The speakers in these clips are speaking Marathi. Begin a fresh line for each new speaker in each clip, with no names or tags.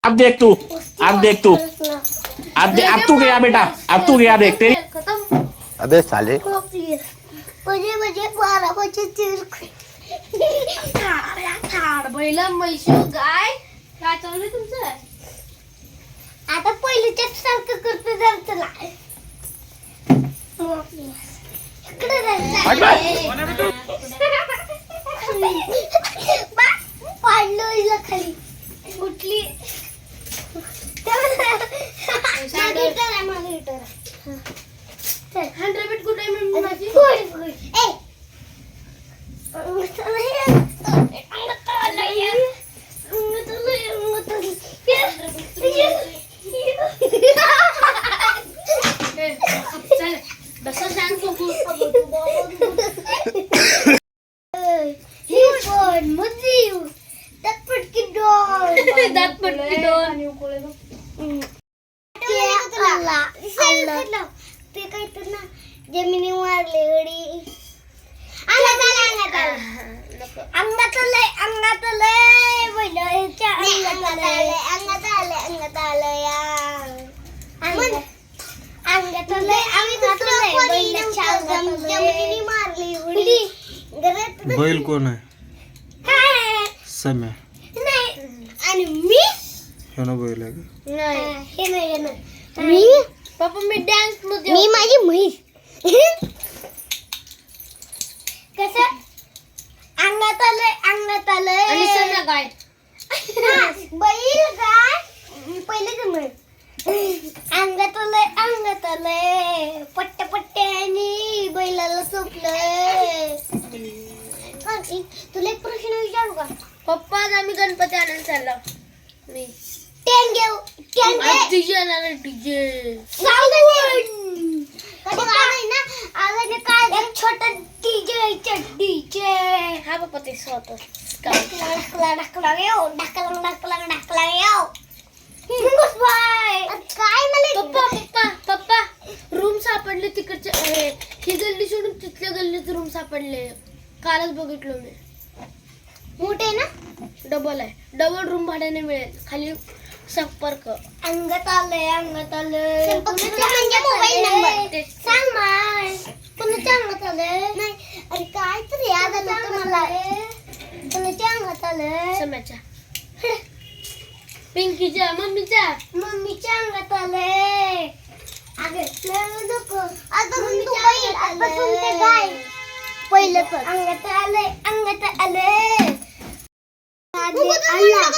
अब देख तू, अब देख तू, अब तू गया बेटा, अब तू गया देख तेरी।
अबे साले
मुझे 12 बजे
बैल म्हैशी गाय काय चालू तुमचं
आता पहिलीच्या सारखं करतो जर चला इकडे पाडलो हिला खाली उठली
हँड्रेड कुठे आहे मम्मी माझी
ते काय तर ना जमिनी मारले गडी अंगात आलंय बैलाच्या अंगात आलंय जमिनी मारली उडी
बैल कोण आहे?
काय
सम्या.
नाही आणि मी
ह्यो ना बैल आहे का?
हे नाही मी
पप्पा मी डान्स मध्ये
मी माझी म्हैस कसं अंगात आलंय
आणि सगळं काय
बैल गाय पहिले तर म्हण अंगात आलंय पट्ट्याने बैलाला सोपलंय तुला एक प्रश्न विचारू का
पप्पा आज आम्ही गणपती आणायला चाललो मी
टेन घेऊ
डीजे आणायला डीजे
छोटा डीजे
हा पप्पा ते स्वतः
काय मला
पप्पा पप्पा पप्पा रूम सापडले तिकडचे ही गल्ली सोडून तिथल्या गल्लीत रूम सापडले कालच बघितलो मी
मोठे ना
डबल आहे डबल रूम भाड्याने मिळेल खाली संपर्क
अंगात आलंय म्हणजे मोबाईल नंबर सांग माय कोणाच्या अंगात आलंय नाही अरे काय तर याद आलं मला कोणाच्या अंगात आलंय
सम्याच्या पिंकीच्या
मम्मीच्या अंगात आलंय अगं नको आता मम्मीच्या ते काय पहिलं तर अंगात आलंय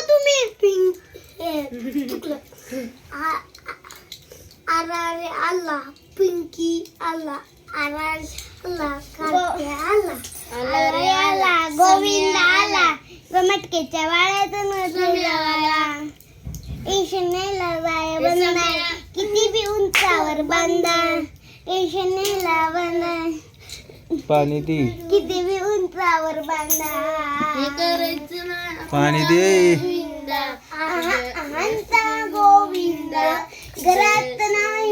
तुम्ही पिंक चुकलं अरे आला पिंकी आला अरे आला कार्तिक आला अरे आला गोविंद आला गमटकेच्या वाड्यातून आला ईशनेला जाय बंदा किती बी उंचावर बांधा ईशनेला बांधा
पाणी दे,
किती बी उंचावर बांधा
हे करायचं ना
पाणी दे.
अहंता गोविंद घरात नाही